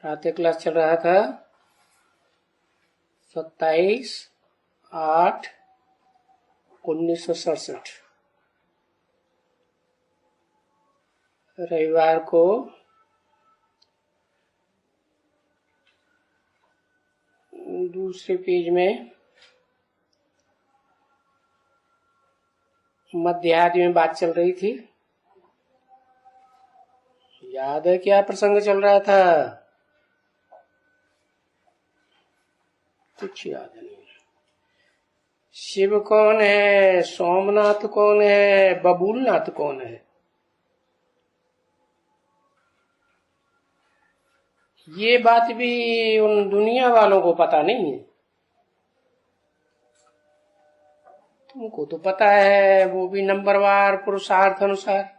प्रातः क्लास चल रहा था 27/8/1967। रविवार को दूसरे पेज में मध्यादि में बात चल रही थी। याद है क्या प्रसंग चल रहा था? कुछ याद नहीं। शिव कौन है, सोमनाथ कौन है, बबूलनाथ कौन है? ये बात भी उन दुनिया वालों को पता नहीं है। तुमको तो पता है, वो भी नंबरवार पुरुषार्थ अनुसार।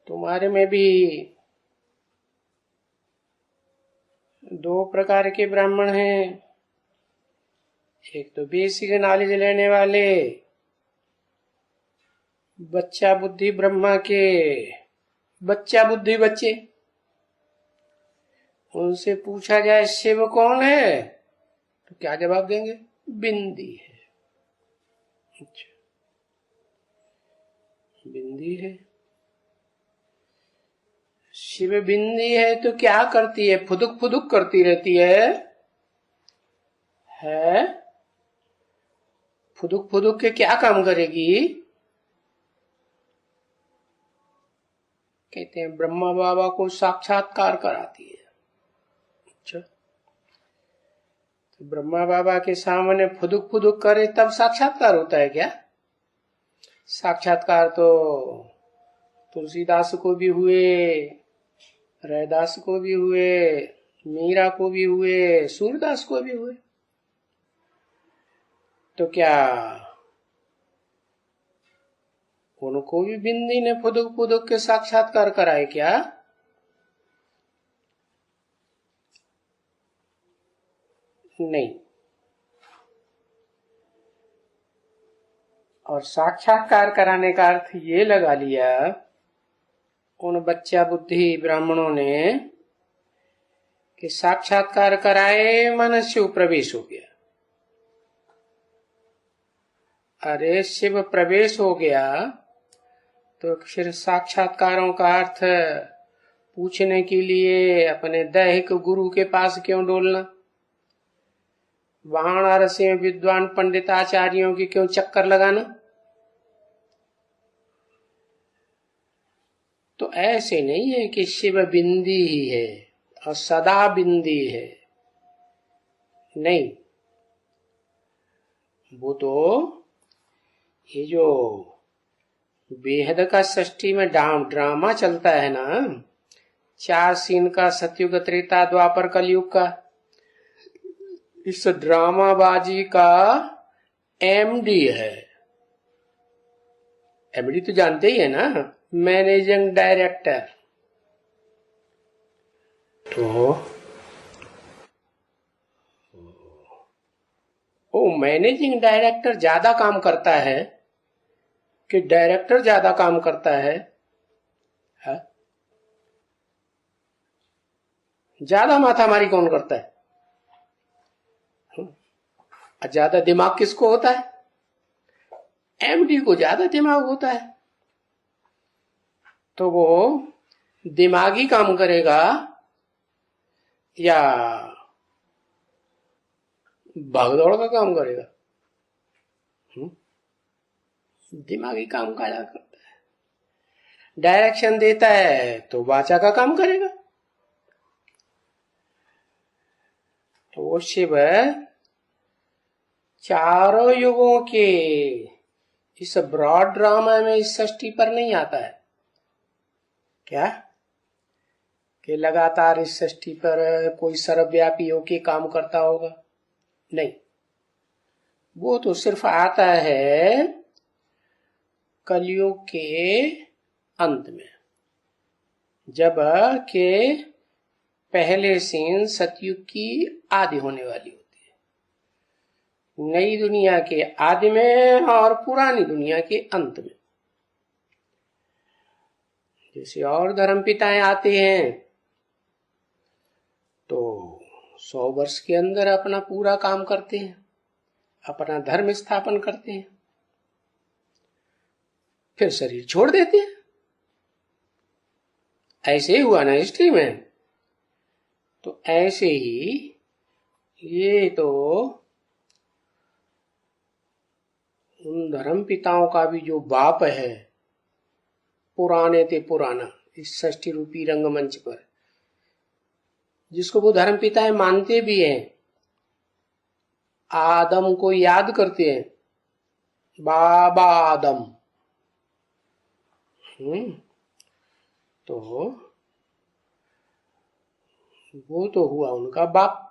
तुम्हारे में भी दो प्रकार के ब्राह्मण हैं। एक तो बेसिक नॉलेज लेने वाले, बच्चा बुद्धि ब्रह्मा के बच्चा बुद्धि बच्चे। उनसे पूछा जाए शिव कौन है तो क्या जवाब देंगे? बिंदी है। अच्छा, बिंदी है। शिव बिंदी है तो क्या करती है? फुदुक फुदुक करती रहती है। फुदुक फुदुक के क्या काम करेगी? कहते हैं ब्रह्मा बाबा को साक्षात्कार कराती है। अच्छा, तो ब्रह्मा बाबा के सामने फुदुक फुदुक करे तब साक्षात्कार होता है क्या? साक्षात्कार तो तुलसीदास को भी हुए, रैदास को भी हुए, मीरा को भी हुए, सूरदास को भी हुए। तो क्या उनको भी बिंदी ने फुदुक फुदुक के साक्षात्कार कराए क्या? नहीं। और साक्षात्कार कराने का अर्थ ये लगा लिया उन बच्चा बुद्धि ब्राह्मणों ने कि साक्षात्कार कराए मन शिव प्रवेश हो गया। अरे शिव प्रवेश हो गया तो फिर साक्षात्कारों का अर्थ पूछने के लिए अपने दैहिक गुरु के पास क्यों डोलना? वाराणसी में विद्वान पंडिताचार्यों की क्यों चक्कर लगाना? तो ऐसे नहीं है कि शिव बिंदी ही है और सदा बिंदी है। नहीं, वो तो ये जो बेहद का षष्ठी में ड्रामा चलता है ना, 4 सीन का, सतयुग त्रेता द्वापर कलयुग का, इस ड्रामाबाजी का एमडी है। एमडी तो जानते ही है ना, मैनेजिंग डायरेक्टर। तो वो मैनेजिंग डायरेक्टर ज्यादा काम करता है कि डायरेक्टर ज्यादा काम करता है? ज्यादा माथामारी कौन करता है? ज्यादा दिमाग किसको होता है? एमडी को ज्यादा दिमाग होता है। तो वो दिमागी काम करेगा या भागदौड़ का काम करेगा? दिमागी काम का करता है। डायरेक्शन देता है तो वाचा का काम करेगा। तो वो शिव चारों युगों के इस ब्रॉड ड्रामा में इस षष्ठी पर नहीं आता है क्या कि लगातार इस षष्ठी पर कोई सर्वव्यापी होके काम करता होगा? नहीं, वो तो सिर्फ आता है कलयुग के अंत में, जब के पहले सीन सतयुग की आदि होने वाली होती है। नई दुनिया के आदि में और पुरानी दुनिया के अंत में। जैसे और धर्मपिताएं आते हैं तो 100 वर्ष के अंदर अपना पूरा काम करते हैं, अपना धर्म स्थापन करते हैं, फिर शरीर छोड़ देते हैं। ऐसे ही हुआ ना हिस्ट्री में। तो ऐसे ही ये तो उन धर्म पिताओं का भी जो बाप है, पुराने ते पुराना, इस षष्ठी रूपी रंगमंच पर, जिसको वो धर्म पिताएं मानते भी हैं, आदम को याद करते हैं, बाबा आदम। तो वो तो हुआ उनका बाप,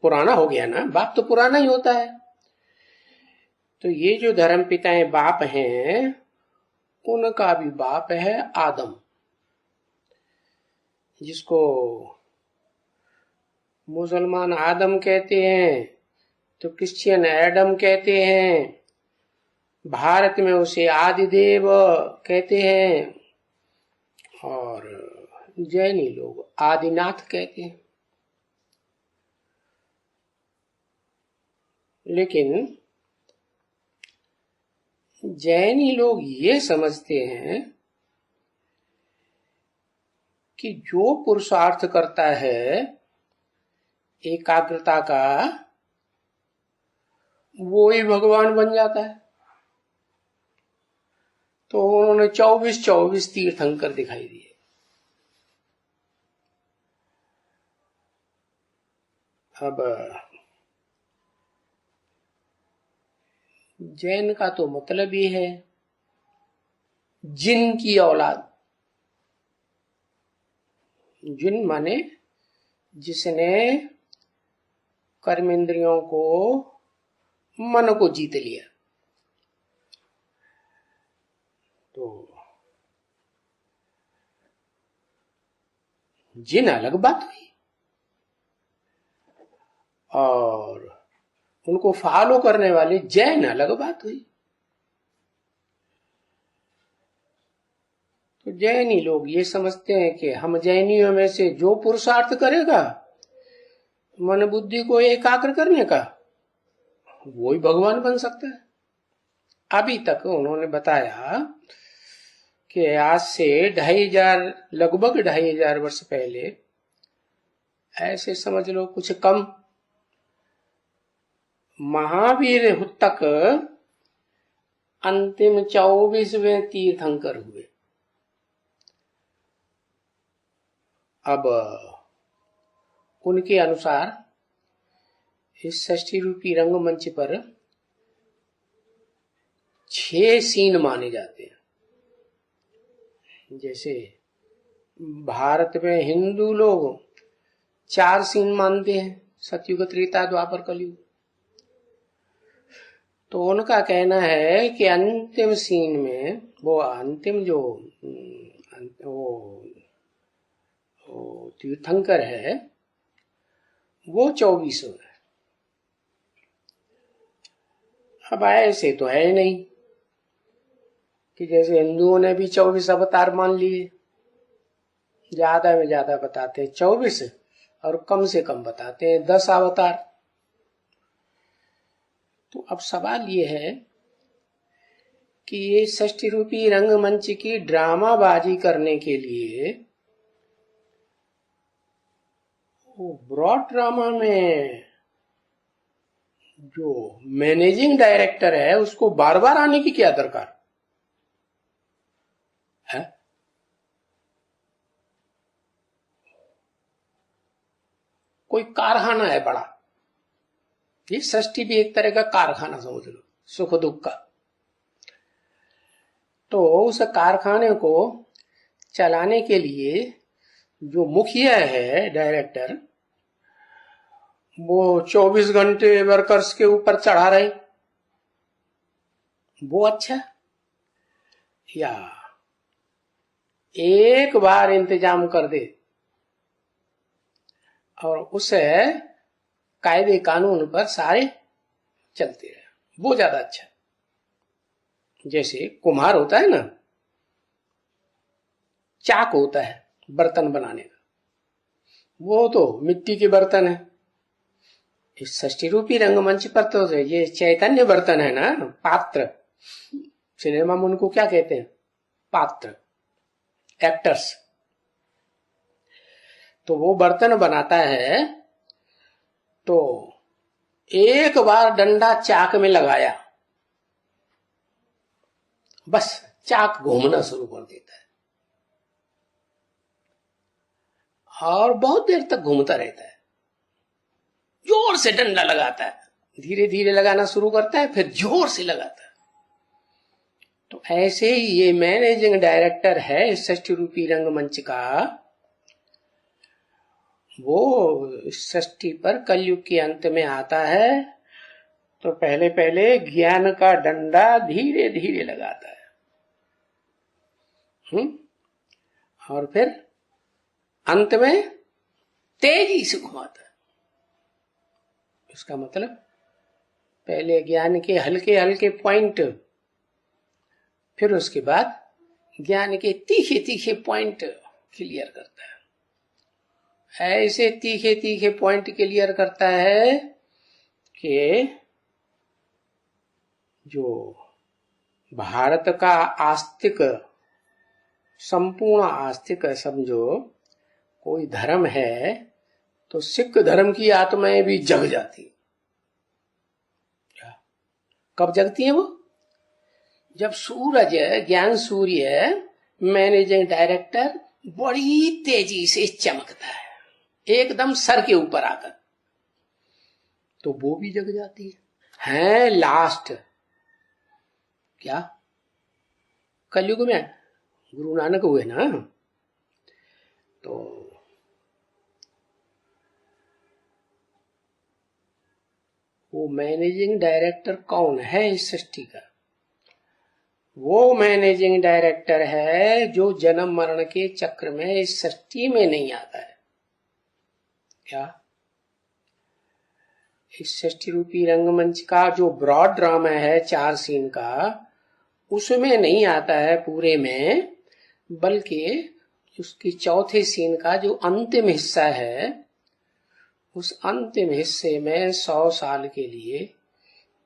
पुराना हो गया ना, बाप तो पुराना ही होता है। तो ये जो धर्म पिताएं बाप हैं, उनका भी बाप है आदम, जिसको मुसलमान आदम कहते हैं तो क्रिश्चियन एडम कहते हैं, भारत में उसे आदिदेव कहते हैं और जैनी लोग आदिनाथ कहते हैं। लेकिन जैनी लोग ये समझते हैं कि जो पुरुषार्थ करता है एकाग्रता का, वो ही भगवान बन जाता है। तो उन्होंने 24 तीर्थंकर दिखाई दिए। अब जैन का तो मतलब ही है जिन की औलाद। जिन माने जिसने कर्मेंद्रियों को, मन को जीत लिया। तो जिन अलग बात हुई और उनको फॉलो करने वाले जैन अलग बात हुई। तो जैनी लोग ये समझते हैं कि हम जैनियों में से जो पुरुषार्थ करेगा मन बुद्धि को एकाग्र करने का, वो ही भगवान बन सकता है। अभी तक उन्होंने बताया कि आज से 2500, लगभग 2500 वर्ष पहले, ऐसे समझ लो कुछ कम, महावीर तक अंतिम 24वें तीर्थंकर हुए। अब उनके अनुसार इस षष्ठी रूपी रंगमंच पर 6 सीन माने जाते हैं। जैसे भारत में हिंदू लोग 4 सीन मानते हैं, सतयुग, त्रेता, द्वापर, कलयुग। तो उनका कहना है कि अंतिम सीन में वो अंतिम जो वो तीर्थंकर है वो 24 है। अब ऐसे तो है नहीं कि जैसे हिंदुओं ने भी 24 अवतार मान लिए। ज्यादा में ज्यादा बताते हैं 24 और कम से कम बताते हैं 10 अवतार। तो अब सवाल ये है कि ये षष्ठी रूपी रंगमंच की ड्रामाबाजी करने के लिए वो ब्रॉड ड्रामा में जो मैनेजिंग डायरेक्टर है उसको बार बार आने की क्या दरकार है? कोई कारखाना है बड़ा, ये षष्ठी भी एक तरह का कारखाना समझ लो, सुख दुख का। तो उस कारखाने को चलाने के लिए जो मुखिया है, डायरेक्टर, वो 24 घंटे वर्कर्स के ऊपर चढ़ा रहे, वो अच्छा? या एक बार इंतजाम कर दे और उसे कायदे कानून पर सारे चलते रहे, वो ज्यादा अच्छा है। जैसे कुम्हार होता है ना, चाक होता है बर्तन बनाने का, वो तो मिट्टी के बर्तन है। इस षष्ठी रूपी रंगमंच पर तो ये चैतन्य बर्तन है ना, पात्र। सिनेमा में उनको क्या कहते हैं? पात्र, एक्टर्स। तो वो बर्तन बनाता है, तो एक बार डंडा चाक में लगाया, बस चाक घूमना शुरू कर देता है और बहुत देर तक घूमता रहता है। जोर से डंडा लगाता है, धीरे धीरे लगाना शुरू करता है, फिर जोर से लगाता है। तो ऐसे ही ये मैनेजिंग डायरेक्टर है षष्ठी रूपी रंगमंच का, वो षष्ठी पर कलयुग के अंत में आता है। तो पहले पहले ज्ञान का डंडा धीरे धीरे लगाता है, और फिर अंत में तेजी से घुमाता है। इसका मतलब पहले ज्ञान के हल्के हल्के पॉइंट, फिर उसके बाद ज्ञान के तीखे तीखे पॉइंट क्लियर करता है। ऐसे तीखे तीखे पॉइंट क्लियर करता है कि जो भारत का आस्तिक, संपूर्ण आस्तिक समझो कोई धर्म है, तो सिख धर्म की आत्माएं भी जग जाती। कब जगती है वो? जब सूरज, ज्ञान सूर्य मैनेजिंग डायरेक्टर बड़ी तेजी से चमकता है, एकदम सर के ऊपर आकर, तो वो भी जग जाती है लास्ट। क्या कलयुग में गुरु नानक हुए ना, तो वो मैनेजिंग डायरेक्टर कौन है इस सृष्टि का? वो मैनेजिंग डायरेक्टर है जो जन्म मरण के चक्र में इस सृष्टि में नहीं आता है। क्या इस सृष्टि रूपी रंगमंच का जो ब्रॉड ड्रामा है 4 सीन का, उसमें नहीं आता है पूरे में, बल्कि उसकी चौथे सीन का जो अंतिम हिस्सा है, उस अंतिम हिस्से में 100 साल के लिए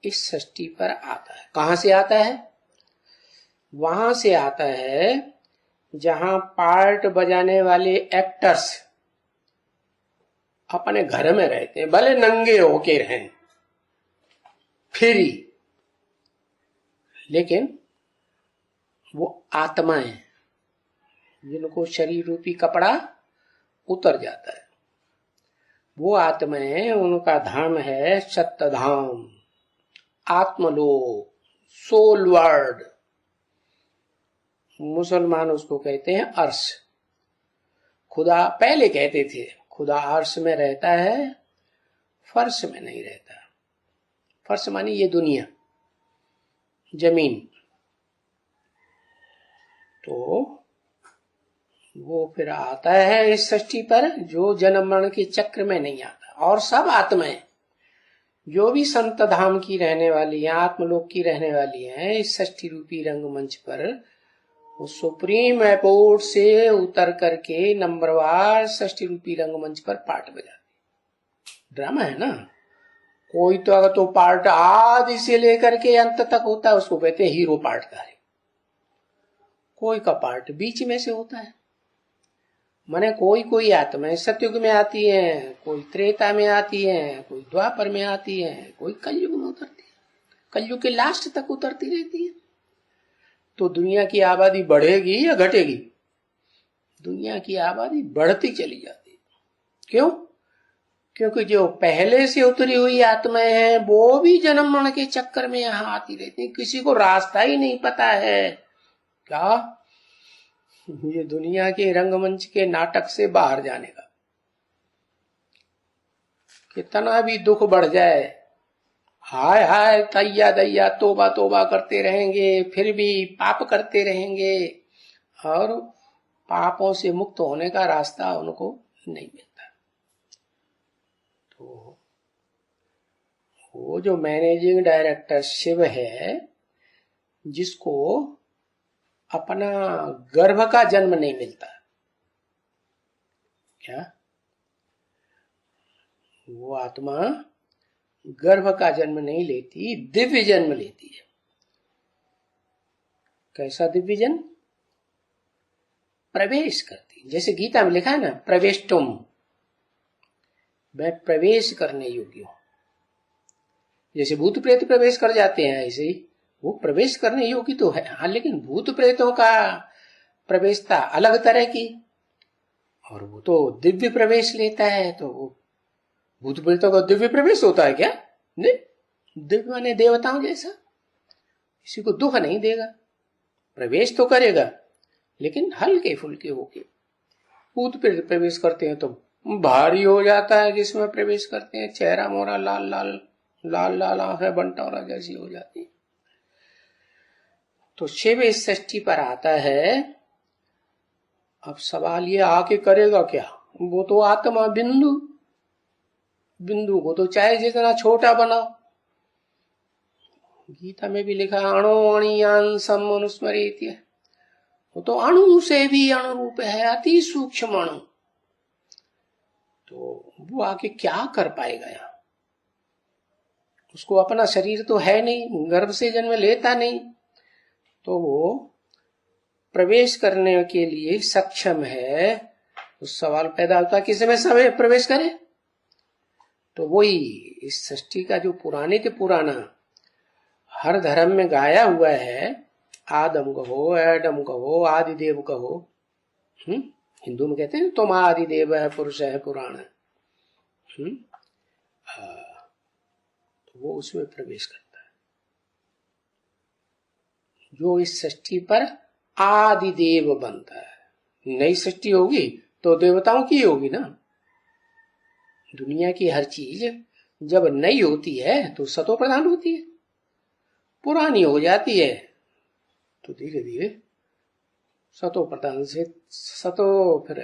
इस सृष्टि पर आता है। कहां से आता है? वहां से आता है जहां पार्ट बजाने वाले एक्टर्स अपने घर में रहते हैं, भले नंगे होके रहें, फ्री, लेकिन वो आत्माएं जिनको शरीर रूपी कपड़ा उतर जाता है, वो आत्माएं, उनका धाम है सत्य धाम, आत्मलोक, सोल वर्ल्ड। मुसलमान उसको कहते हैं अर्श। खुदा पहले कहते थे खुदा अर्श में रहता है, फर्श में नहीं रहता। फर्श मानी ये दुनिया, जमीन। तो वो फिर आता है इस सृष्टि पर जो जन्म मरण के चक्र में नहीं आता। और सब आत्माएं जो भी संत धाम की रहने वाली हैं, आत्मलोक की रहने वाली हैं, इस सृष्टि रूपी रंगमंच पर वो सुप्रीम एयरपोर्ट से उतर करके नंबरवार सृष्टि रूपी रंगमंच पर पार्ट बजाते। ड्रामा है ना। कोई तो अगर तो पार्ट आदि से लेकर के अंत तक होता है, उसको कहते हैं हीरो पार्ट का है। कोई का पार्ट बीच में से होता है। माने कोई कोई आत्माएं सतयुग में आती हैं, कोई त्रेता में आती हैं, कोई द्वापर में आती हैं, कोई कलयुग में उतरती है, कलयुग के लास्ट तक उतरती रहती है। तो दुनिया की आबादी बढ़ेगी या घटेगी? दुनिया की आबादी बढ़ती चली जाती है। क्यों? क्योंकि जो पहले से उतरी हुई आत्माएं हैं वो भी जन्म मरण के चक्कर में यहां आती रहती है। किसी को रास्ता ही नहीं पता है क्या ये दुनिया के रंगमंच के नाटक से बाहर जाने का। कितना भी दुख बढ़ जाए, हाय हाय तैया दैया तोबा तोबा करते रहेंगे, फिर भी पाप करते रहेंगे और पापों से मुक्त होने का रास्ता उनको नहीं मिलता। तो वो जो मैनेजिंग डायरेक्टर शिव है, जिसको अपना गर्भ का जन्म नहीं मिलता, क्या वो आत्मा गर्भ का जन्म नहीं लेती, दिव्य जन्म लेती है। कैसा दिव्य जन्म? प्रवेश करती, जैसे गीता में लिखा है ना, प्रवेष्टुम, मैं प्रवेश करने योग्य हूं। जैसे भूत प्रेत प्रवेश कर जाते हैं, ऐसे ही वो प्रवेश करने योग्य तो है। हाँ, लेकिन भूत प्रेतों का प्रवेशता अलग तरह की, और वो तो दिव्य प्रवेश लेता है। तो वो भूत प्रेतों का दिव्य प्रवेश होता है क्या? नहीं, दिव्य माने देवताओं जैसा, किसी को दुख नहीं देगा, प्रवेश तो करेगा लेकिन हल्के फुल्के होके। भूत प्रेत प्रवेश करते हैं तो भारी हो जाता है, जिसमें प्रवेश करते हैं चेहरा मोरा लाल लाल लाल लाल आंखें बंटौरा जैसी हो जाती है। तो शिव इस सृष्टि पर आता है। अब सवाल ये आके करेगा क्या? वो तो आत्मा बिंदु, बिंदु को तो चाहे जितना छोटा बनाओ। गीता में भी लिखा अणु अणियान समनुस्मरेति, वो तो अणु से भी अणुरूप है, अति सूक्ष्म अणु। तो वो आके क्या कर पाएगा यहाँ? उसको अपना शरीर तो है नहीं, गर्भ से जन्म लेता नहीं, तो वो प्रवेश करने के लिए सक्षम है। उस सवाल पैदा होता है किस में समय प्रवेश करे? तो वही इस सृष्टि का जो पुराने के पुराना हर धर्म में गाया हुआ है, आदम कहो, एडम कहो, आदिदेव कहो, हिंदू में कहते हैं तुम आदिदेव है, पुरुष है, पुराण है, तो वो उसमें प्रवेश करता है। जो इस सृष्टि पर आदिदेव बनता है। नई सृष्टि होगी तो देवताओं की होगी ना। दुनिया की हर चीज जब नई होती है तो सतो प्रधान होती है, पुरानी हो जाती है तो धीरे धीरे सतो प्रधान से सतो, फिर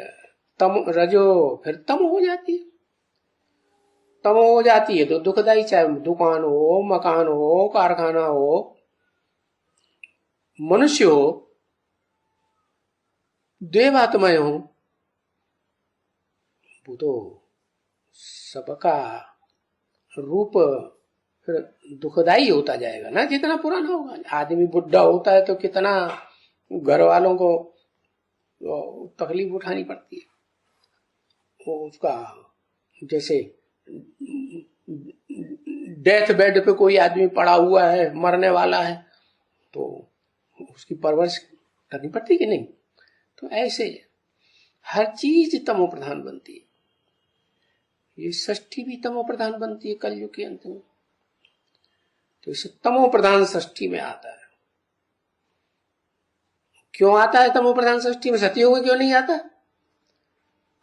तम, रजो, फिर तम हो जाती है। तम हो जाती है तो दुखदाई, चाहे दुकान हो, मकान हो, कारखाना हो, मनुष्य हो, देवात्माएं हो, वो तो सबका रूप फिर दुखदाई होता जाएगा ना जितना पुराना होगा। आदमी बुढ़ा होता है तो कितना घर वालों को तकलीफ उठानी पड़ती है। वो उसका जैसे डेथ बेड पे कोई आदमी पड़ा हुआ है, मरने वाला है, तो उसकी परवरिश करनी पड़ती कि नहीं? तो ऐसे हर चीज तमो प्रधान बनती है। ये सृष्टि भी तमो प्रधान बनती है कलयुग के अंत में। तो इसे तमो प्रधान सृष्टि में आता है। क्यों आता है तमो प्रधान सृष्टि में? सतयुग में क्यों नहीं आता?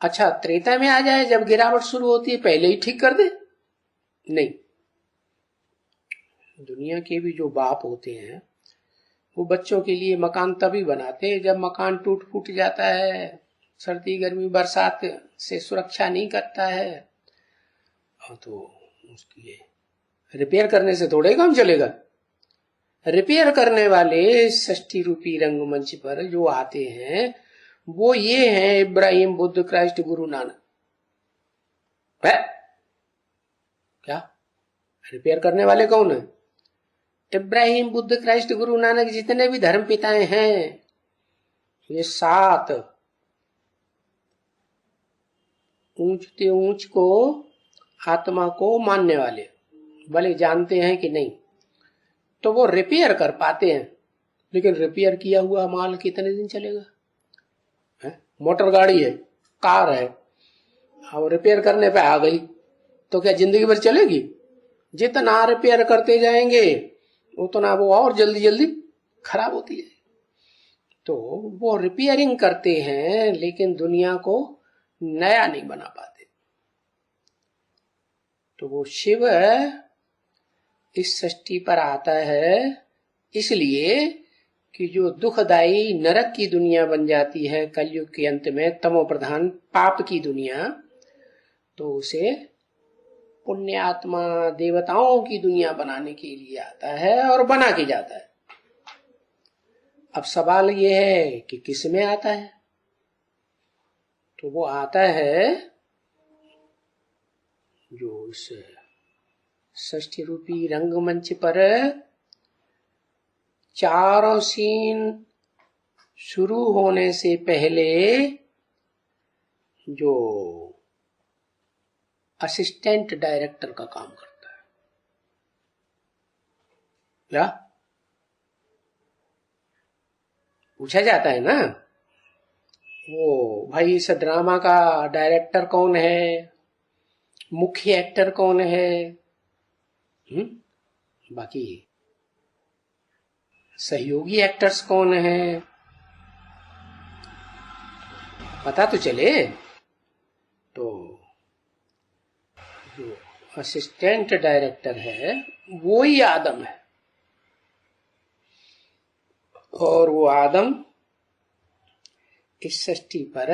अच्छा, त्रेता में आ जाए जब गिरावट शुरू होती है, पहले ही ठीक कर दे? नहीं। दुनिया के भी जो बाप होते हैं वो बच्चों के लिए मकान तभी बनाते हैं जब मकान टूट फूट जाता है, सर्दी गर्मी बरसात से सुरक्षा नहीं करता है, तो उसकी रिपेयर करने से थोड़े काम चलेगा। रिपेयर करने वाले षष्ठी रूपी रंगमंच पर जो आते हैं वो ये हैं इब्राहिम, बुद्ध, क्राइस्ट, गुरु नानक। है क्या? रिपेयर करने वाले कौन है? इब्राहिम, बुद्ध, क्राइस्ट, गुरु नानक, जितने भी धर्म पिताएं हैं, ये 7 ऊंचते ऊंच को, आत्मा को मानने वाले, भले जानते हैं कि नहीं, तो वो रिपेयर कर पाते हैं। लेकिन रिपेयर किया हुआ माल कितने दिन चलेगा? मोटर गाड़ी है, कार है, अब रिपेयर करने पे आ गई तो क्या जिंदगी भर चलेगी? जितना रिपेयर करते जाएंगे उतना वो और जल्दी जल्दी खराब होती है। तो वो रिपेयरिंग करते हैं लेकिन दुनिया को नया नहीं बना पाते। तो वो शिव इस सृष्टि पर आता है इसलिए कि जो दुखदाई नरक की दुनिया बन जाती है कलयुग के अंत में, तमो प्रधान पाप की दुनिया, तो उसे पुण्य आत्मा देवताओं की दुनिया बनाने के लिए आता है और बना के जाता है। अब सवाल यह है कि किस में आता है? तो वो आता है जो इस षष्ठी रूपी रंगमंच पर चारों सीन शुरू होने से पहले जो असिस्टेंट डायरेक्टर का काम करता है। क्या पूछा जाता है ना, वो भाई इस ड्रामा का डायरेक्टर कौन है, मुख्य एक्टर कौन है? बाकी सहयोगी एक्टर्स कौन है, पता तो चले। तो जो असिस्टेंट डायरेक्टर है वो ही आदम है, और वो आदम इस सृष्टि पर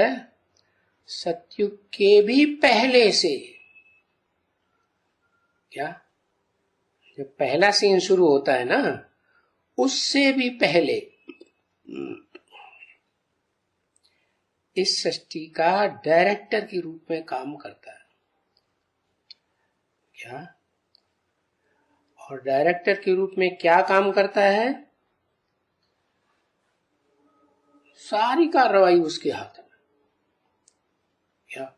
सतयुग के भी पहले से, क्या जब पहला सीन शुरू होता है ना, उससे भी पहले इस सृष्टि का डायरेक्टर के रूप में काम करता है। क्या? और डायरेक्टर के रूप में क्या काम करता है? सारी कार्रवाई उसके हाथ में। क्या?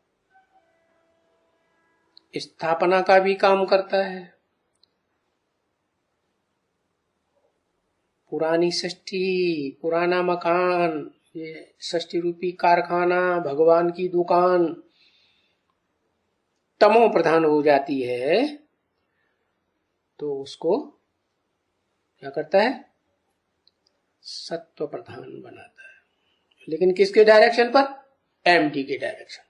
स्थापना का भी काम करता है, पुरानी सृष्टि, पुराना मकान, ये सृष्टि रूपी कारखाना, भगवान की दुकान तमो प्रधान हो जाती है, तो उसको क्या करता है? सत्व प्रधान बनाता है। लेकिन किसके डायरेक्शन पर? एमडी के डायरेक्शन।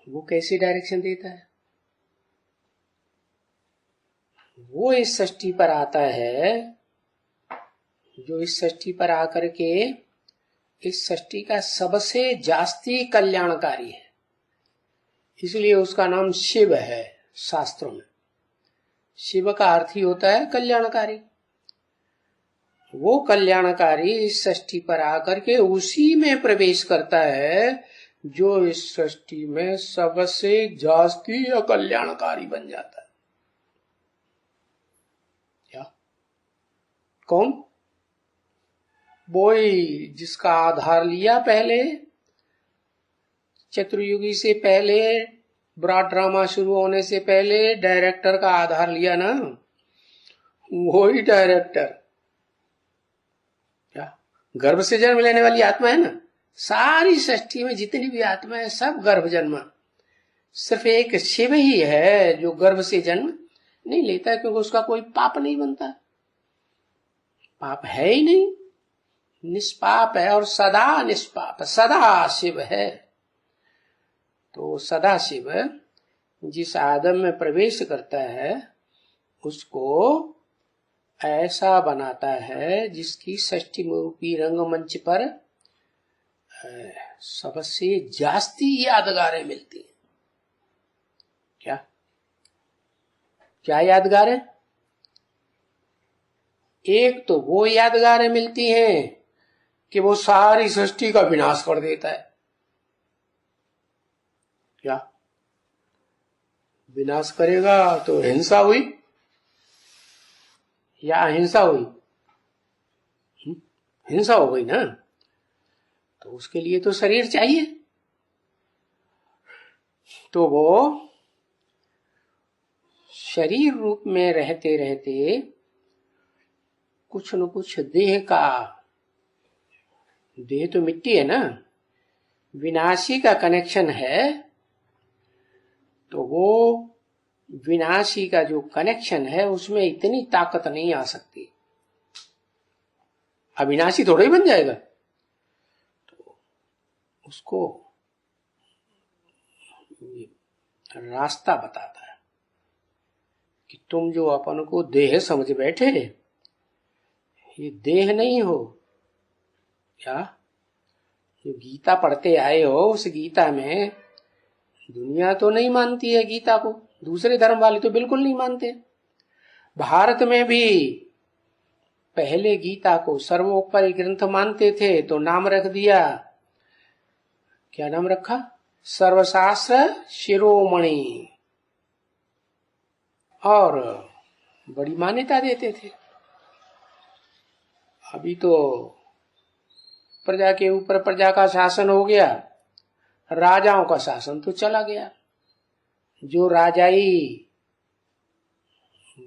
वो कैसे डायरेक्शन देता है? वो इस सृष्टि पर आता है जो इस सृष्टि पर आकर के इस सृष्टि का सबसे जास्ती कल्याणकारी है, इसलिए उसका नाम शिव है। शास्त्रों में शिव का अर्थ ही होता है कल्याणकारी। वो कल्याणकारी इस सृष्टि पर आकर के उसी में प्रवेश करता है जो इस सृष्टि में सबसे जास्ती अकल्याणकारी बन जाता है। क्या? कौन? वो जिसका आधार लिया पहले, चतुर्युगी से पहले, ब्रॉड ड्रामा शुरू होने से पहले डायरेक्टर का आधार लिया ना, वो ही डायरेक्टर। क्या? गर्भ से जन्म लेने वाली आत्मा है ना, सारी सृष्टि में जितनी भी आत्मा है सब गर्भ जन्मा। सिर्फ एक शिव ही है जो गर्भ से जन्म नहीं लेता है, क्योंकि उसका कोई पाप नहीं बनता, पाप है ही नहीं, निष्पाप है और सदा निष्पाप, सदा शिव है। तो सदा शिव जिस आदम में प्रवेश करता है उसको ऐसा बनाता है जिसकी षष्ठी रूपी रंगमंच पर सबसे जास्ती यादगारें मिलती हैं। क्या? क्या यादगार है? एक तो वो यादगारें मिलती हैं कि वो सारी सृष्टि का विनाश कर देता है। क्या? विनाश करेगा तो हिंसा हुई या अहिंसा हुई? हिंसा हो गई ना, तो उसके लिए तो शरीर चाहिए। तो वो शरीर रूप में रहते रहते कुछ न कुछ देह का, देह तो मिट्टी है ना, विनाशी का कनेक्शन है, तो वो विनाशी का जो कनेक्शन है उसमें इतनी ताकत नहीं आ सकती, अविनाशी थोड़ा ही बन जाएगा। तो उसको रास्ता बताता है कि तुम जो अपन को देह समझ बैठे, ये देह नहीं हो। क्या? जो गीता पढ़ते आए हो उस गीता में दुनिया तो नहीं मानती है गीता को, दूसरे धर्म वाले तो बिल्कुल नहीं मानते। भारत में भी पहले गीता को सर्वोपरि ग्रंथ मानते थे तो नाम रख दिया, क्या नाम रखा? सर्वशास्त्र शिरोमणि, और बड़ी मान्यता देते थे। अभी तो प्रजा के ऊपर प्रजा का शासन हो गया, राजाओं का शासन तो चला गया। जो राजाई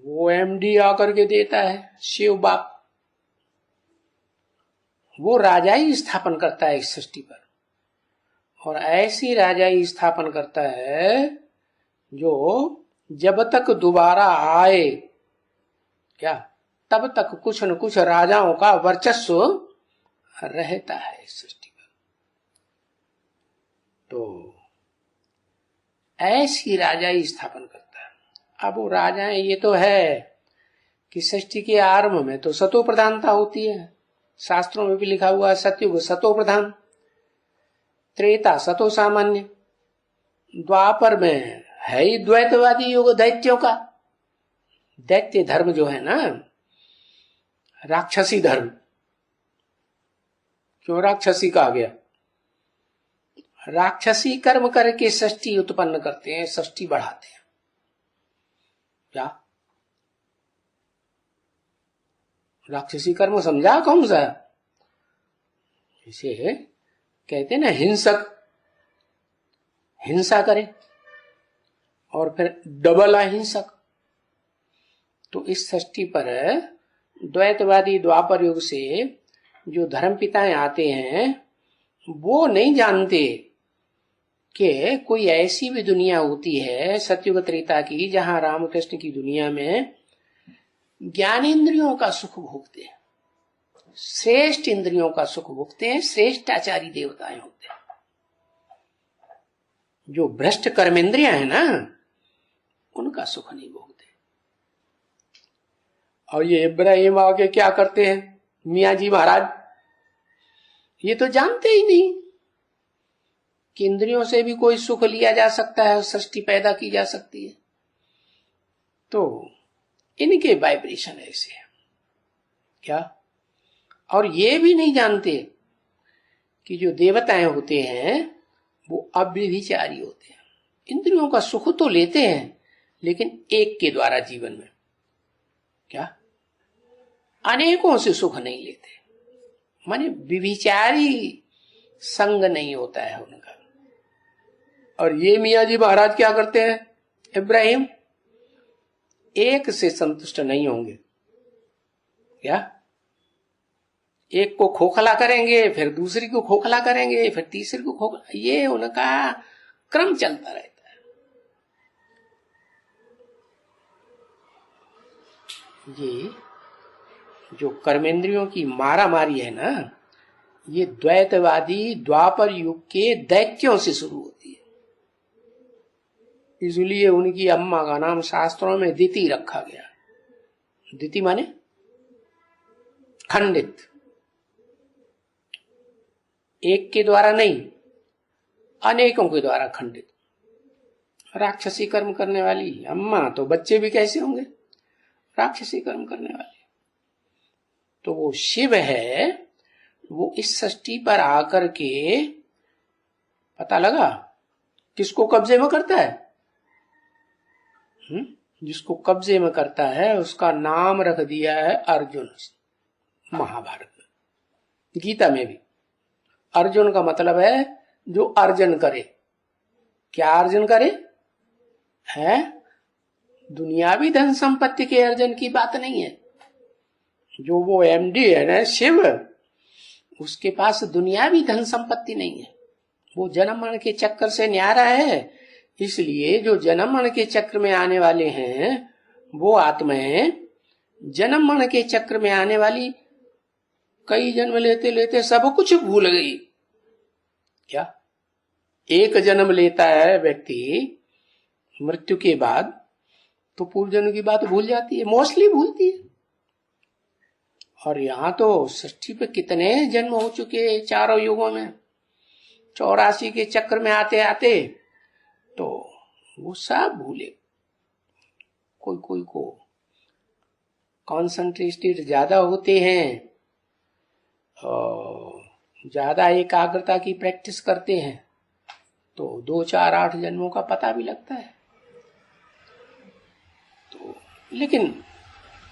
वो एमडी आकर के देता है, शिव बाप वो राजाई स्थापन करता है इस सृष्टि पर, और ऐसी राजाई स्थापन करता है जो जब तक दोबारा आए क्या तब तक कुछ न कुछ राजाओं का वर्चस्व रहता है इस सृष्टि पर। तो ऐसी राजाई स्थापन करता है। अब वो राजाएं ये तो है कि सृष्टि के आरंभ में तो सतो प्रधानता होती है, शास्त्रों में भी लिखा हुआ है सतयुग सतो प्रधान, त्रेता सतो सामान्य, द्वापर में है ही द्वैतवादी युग दैत्यों का। दैत्य धर्म जो है ना, राक्षसी धर्म, क्यों राक्षसी कहा गया? राक्षसी कर्म करके सृष्टि उत्पन्न करते हैं, सृष्टि बढ़ाते हैं। क्या राक्षसी कर्म समझा कौन सा? इसे कहते हैं ना हिंसक, हिंसा करे और फिर डबल अहिंसक। तो इस सृष्टि पर द्वैतवादी द्वापर युग से जो धर्म पिताएं आते हैं वो नहीं जानते कि कोई ऐसी भी दुनिया होती है सतयुग त्रेता की जहां रामकृष्ण की दुनिया में ज्ञानेंद्रियों का सुख भोगते हैं, श्रेष्ठ इंद्रियों का सुख भोगते हैं, श्रेष्ठाचारी देवताएं होते हैं। जो भ्रष्ट कर्मेंद्रियां है ना उनका सुख नहीं भोगते। और ये इब्राहिम आके क्या करते हैं मियाँ जी महाराज, ये तो जानते ही नहीं कि इंद्रियों से भी कोई सुख लिया जा सकता है, सृष्टि पैदा की जा सकती है। तो इनके वाइब्रेशन ऐसे है क्या? और ये भी नहीं जानते कि जो देवताएं होते हैं वो अव्यभिचारी होते हैं, इंद्रियों का सुख तो लेते हैं लेकिन एक के द्वारा जीवन में, क्या अनेकों से सुख नहीं लेते, माने व्यभिचारी संग नहीं होता है उनका। और ये मियाँ जी महाराज क्या करते हैं, इब्राहिम एक से संतुष्ट नहीं होंगे, क्या एक को खोखला करेंगे, फिर दूसरी को खोखला करेंगे, फिर तीसरी को खोखला, ये उनका क्रम चलता रहता है। ये जो कर्मेंद्रियों की मारा मारी है ना, ये द्वैतवादी द्वापर युग के दैत्यों से शुरू होती है। इसलिए उनकी अम्मा का नाम शास्त्रों में दिति रखा गया। दिति माने खंडित, एक के द्वारा नहीं अनेकों के द्वारा खंडित। राक्षसी कर्म करने वाली अम्मा तो बच्चे भी कैसे होंगे, राक्षसी कर्म करने वाले। तो वो शिव है, वो इस सृष्टि पर आकर के पता लगा किसको कब्जे में करता है, जिसको कब्जे में करता है उसका नाम रख दिया है अर्जुन। महाभारत में, गीता में भी अर्जुन का मतलब है जो अर्जन करे। क्या अर्जन करे है? दुनियावी धन संपत्ति के अर्जन की बात नहीं है। जो वो एमडी है ना शिव, उसके पास दुनियावी धन संपत्ति नहीं है, वो जन्म मरण के चक्कर से न्यारा है। इसलिए जो जन्म मरण के चक्र में आने वाले हैं वो आत्माएं जन्म मरण के चक्र में आने वाली कई जन्म लेते लेते सब कुछ भूल गई। क्या एक जन्म लेता है व्यक्ति मृत्यु के बाद तो पूर्व जन्म की बात भूल जाती है, मोस्टली भूलती है। और यहां तो सृष्टि पे कितने जन्म हो चुके चारों युगों में, 84 के चक्कर में आते आते तो वो सब भूले। कोई कोई को कॉन्सेंट्रेटेड ज्यादा होते हैं और ज्यादा एकाग्रता की प्रैक्टिस करते हैं तो 2 4 8 जन्मों का पता भी लगता है। तो लेकिन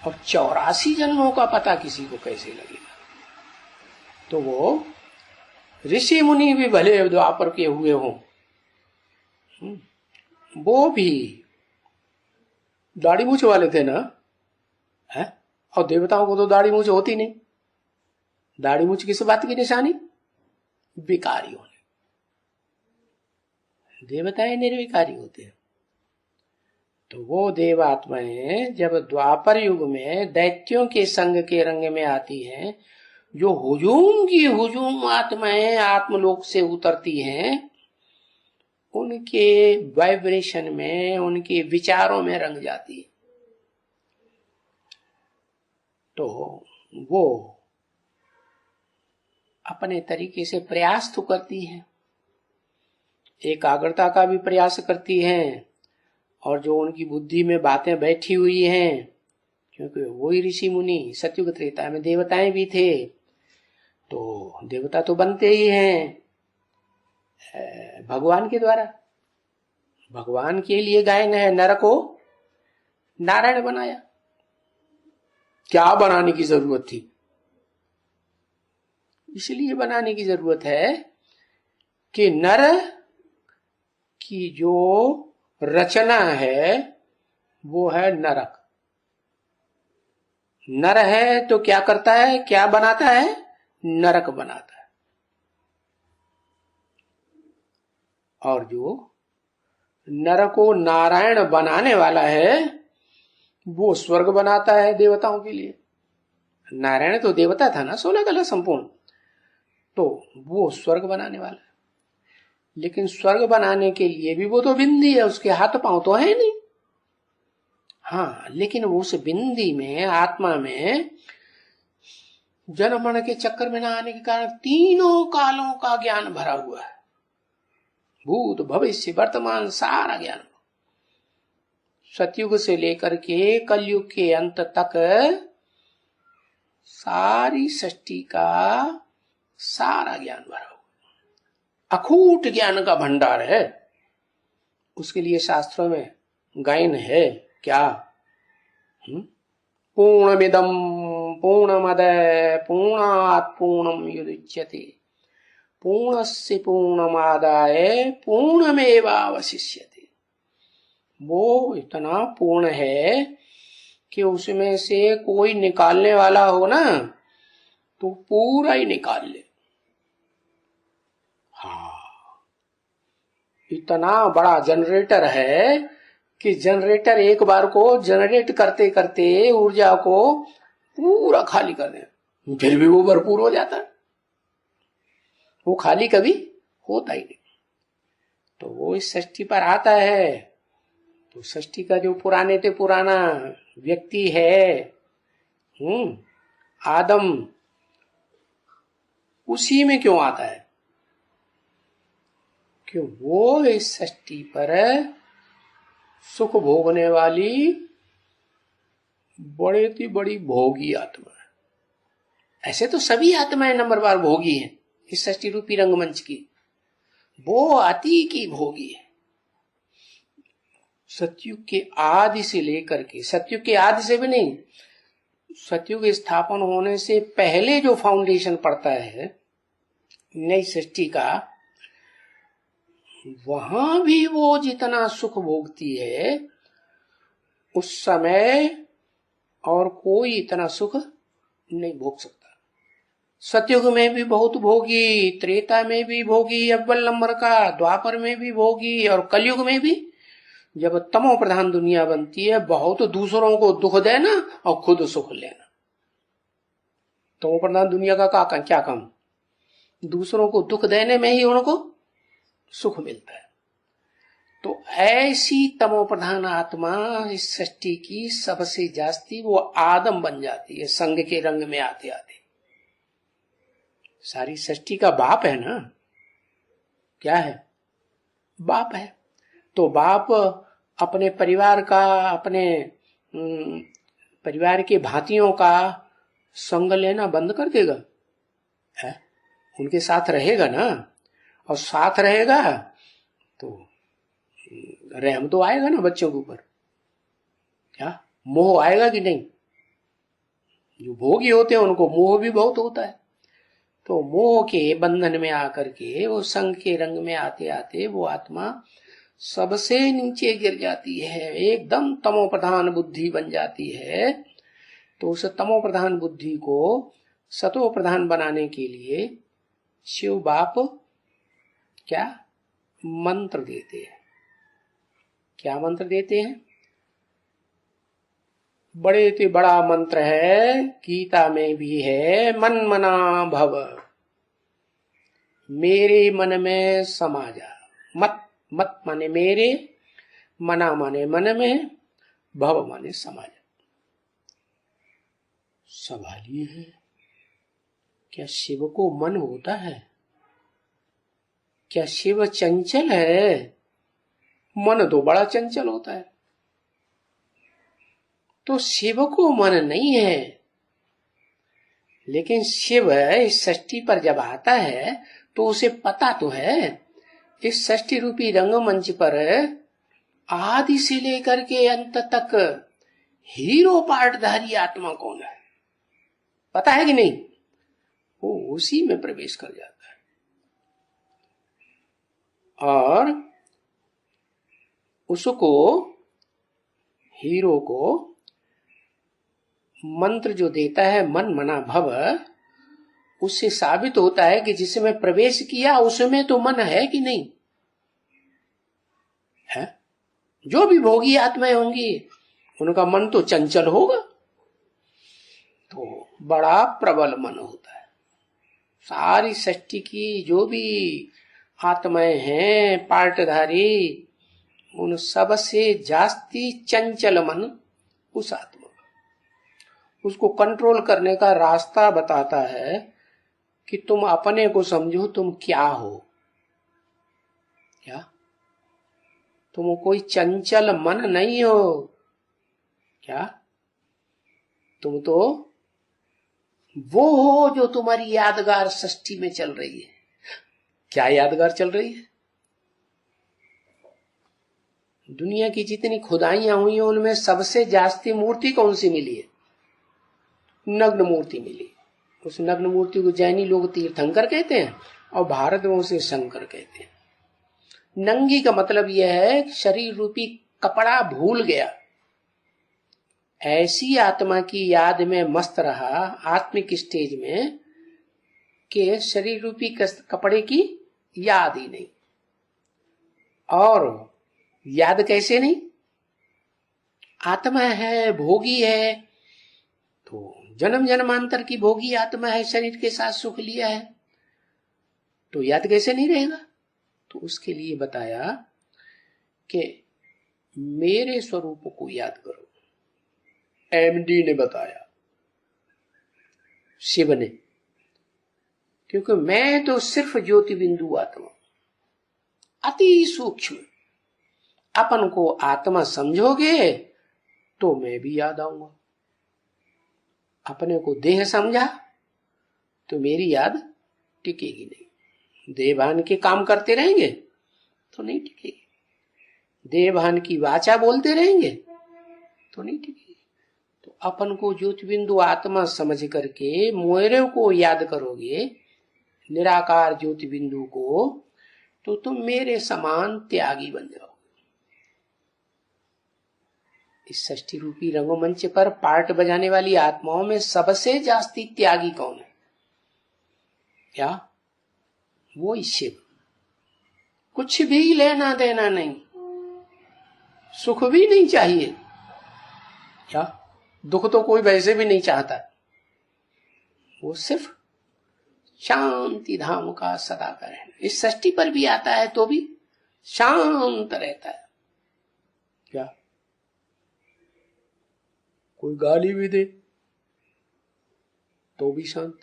अब 84 जन्मों का पता किसी को कैसे लगेगा? तो वो ऋषि मुनि भी भले द्वापर के हुए हों, वो भी दाढ़ी मूछ वाले थे ना, है? और देवताओं को तो दाढ़ी मूछ होती नहीं। दाढ़ी मूछ किस बात की निशानी? विकारी होने। देवताएं निर्विकारी होते हैं। तो वो देवात्माएं जब द्वापर युग में दैत्यों के संग के रंग में आती हैं, जो हुजूम की हुजूम आत्माएं आत्मलोक से उतरती हैं, उनके वाइब्रेशन में, उनके विचारों में रंग जाती है। तो वो अपने तरीके से प्रयास तो करती है, एकाग्रता का भी प्रयास करती हैं, और जो उनकी बुद्धि में बातें बैठी हुई हैं, क्योंकि वही ऋषि मुनि सतयुग त्रेता में देवताएं भी थे, तो देवता तो बनते ही हैं भगवान के द्वारा। भगवान के लिए गायन है, नर को नारायण बनाया। क्या बनाने की जरूरत थी? इसलिए बनाने की जरूरत है कि नर की जो रचना है वो है नरक। नर है तो क्या करता है, क्या बनाता है? नरक बनाता है। और जो नर को नारायण बनाने वाला है वो स्वर्ग बनाता है देवताओं के लिए। नारायण तो देवता था ना, 16 कला संपूर्ण, तो वो स्वर्ग बनाने वाला है। लेकिन स्वर्ग बनाने के लिए भी वो तो बिंदी है, उसके हाथ पांव तो है नहीं। हाँ, लेकिन वो उस बिंदी में, आत्मा में जन्म मरण के चक्कर में न आने के कारण तीनों कालों का ज्ञान भरा हुआ है। भूत भविष्य वर्तमान सारा ज्ञान, सतयुग से लेकर के कलयुग के अंत तक सारी सृष्टि का सारा ज्ञान भरा हुआ, अखूट ज्ञान का भंडार है। उसके लिए शास्त्रों में गायन है क्या? पूर्णमिदं पूर्णमदः पूर्णात् पूर्णम युदच्यते पूर्णस्य पूर्णमादाय पूर्णमेवावशिष्यते। वो इतना पूर्ण है कि उसमें से कोई निकालने वाला हो ना तो पूरा ही निकाल ले। हाँ, इतना बड़ा जनरेटर है कि जनरेटर एक बार को जनरेट करते करते ऊर्जा को पूरा खाली कर दे, फिर भी वो भरपूर हो जाता है। वो खाली कभी होता ही नहीं। तो वो इस सृष्टि पर आता है, तो सृष्टि का जो पुराने से पुराना व्यक्ति है आदम, उसी में क्यों आता है? क्यों? वो इस सृष्टि पर सुख भोगने वाली बड़ी सी बड़ी भोगी आत्मा है। ऐसे तो सभी आत्माएं नंबरवार भोगी हैं इस सृष्टि रूपी रंगमंच की, वो अति की भोगी है। सतयुग के आदि से लेकर के, सतयुग के आदि से भी नहीं, सतयुग स्थापन होने से पहले जो फाउंडेशन पड़ता है नई सृष्टि का, वहां भी वो जितना सुख भोगती है उस समय और कोई इतना सुख नहीं भोग सकता। सतयुग में भी बहुत भोगी, त्रेता में भी भोगी अव्वल नंबर का, द्वापर में भी भोगी, और कलयुग में भी। जब तमो प्रधान दुनिया बनती है, बहुत दूसरों को दुख देना और खुद सुख लेना। तमो प्रधान दुनिया का क्या काम? दूसरों को दुख देने में ही उनको सुख मिलता है। तो ऐसी तमो प्रधान आत्मा इस सृष्टि की सबसे जास्ती वो आदम बन जाती है संग के रंग में आते आते। सारी सृष्टि का बाप है ना, क्या है? बाप है। तो बाप अपने परिवार का, अपने परिवार के भांतियों का संग लेना बंद कर देगा? है? उनके साथ रहेगा ना, और साथ रहेगा तो रहम तो आएगा ना बच्चों के ऊपर। क्या मोह आएगा कि नहीं? जो भोगी होते हैं उनको मोह भी बहुत होता है। तो मोह के बंधन में आकर के, वो संग के रंग में आते आते वो आत्मा सबसे नीचे गिर जाती है, एकदम तमो प्रधान बुद्धि बन जाती है। तो उस तमो प्रधान बुद्धि को सतो प्रधान बनाने के लिए शिव बाप क्या मंत्र देते हैं? क्या मंत्र देते हैं? बड़े से बड़ा मंत्र है, गीता में भी है, मन मना भव, मेरे मन में समा जा। मत, मत माने मेरे, मना माने मन में, भव माने समा जा। सवाल ये है, क्या शिव को मन होता है? क्या शिव चंचल है? मन तो बड़ा चंचल होता है। तो शिव को मन नहीं है, लेकिन शिव इस सृष्टि पर जब आता है तो उसे पता तो है इस सृष्टि रूपी रंगमंच पर आदि से लेकर के अंत तक हीरो पार्टधारी आत्मा कौन है, पता है कि नहीं? वो उसी में प्रवेश कर जाता है और उसको, हीरो को मंत्र जो देता है मन मना भव, उससे साबित होता है कि जिसमें प्रवेश किया उसमें तो मन है कि नहीं है? जो भी भोगी आत्माएं होंगी उनका मन तो चंचल होगा, तो बड़ा प्रबल मन होता है। सारी सृष्टि की जो भी आत्माएं हैं पार्टधारी, उन सबसे जास्ती चंचल मन उस आत्मा। उसको कंट्रोल करने का रास्ता बताता है कि तुम अपने को समझो, तुम क्या हो। क्या तुम कोई चंचल मन नहीं हो? क्या तुम तो वो हो जो तुम्हारी यादगार सृष्टि में चल रही है। क्या यादगार चल रही है? दुनिया की जितनी खुदाइयां हुई हैं उनमें सबसे जास्ती मूर्ति कौन सी मिली है? नग्न मूर्ति मिली। उस नग्न मूर्ति को जैनी लोग तीर्थंकर कहते हैं और भारत में उसे शंकर कहते हैं। नंगी का मतलब यह है शरीर रूपी कपड़ा भूल गया, ऐसी आत्मा की याद में मस्त रहा आत्मिक स्टेज में कि शरीर रूपी कपड़े की याद ही नहीं। और याद कैसे नहीं? आत्मा है, भोगी है, तो जन्म जन्मांतर की भोगी आत्मा है, शरीर के साथ सुख लिया है, तो याद कैसे नहीं रहेगा? तो उसके लिए बताया कि मेरे स्वरूप को याद करो। एमडी ने बताया, शिव ने, क्योंकि मैं तो सिर्फ ज्योति बिंदु आत्मा, अति सूक्ष्म। अपन को आत्मा समझोगे तो मैं भी याद आऊंगा। अपने को देह समझा तो मेरी याद टिकेगी नहीं। देहभान के काम करते रहेंगे तो नहीं टिकेगी। देहभान की वाचा बोलते रहेंगे तो नहीं टिकेगी। तो अपन को ज्योति बिंदु आत्मा समझ करके मोहरे को याद करोगे, निराकार ज्योति बिंदु को, तो तुम मेरे समान त्यागी बन जाओ। इस सृष्टि रूपी रंगमंच पर पार्ट बजाने वाली आत्माओं में सबसे जास्ती त्यागी कौन है? क्या? वो शिव। कुछ भी लेना देना नहीं, सुख भी नहीं चाहिए। क्या? दुख तो कोई वैसे भी नहीं चाहता। वो सिर्फ शांति धाम का सदा का रहना। इस सृष्टि पर भी आता है तो भी शांत रहता है। क्या? कोई गाली भी दे तो भी शांत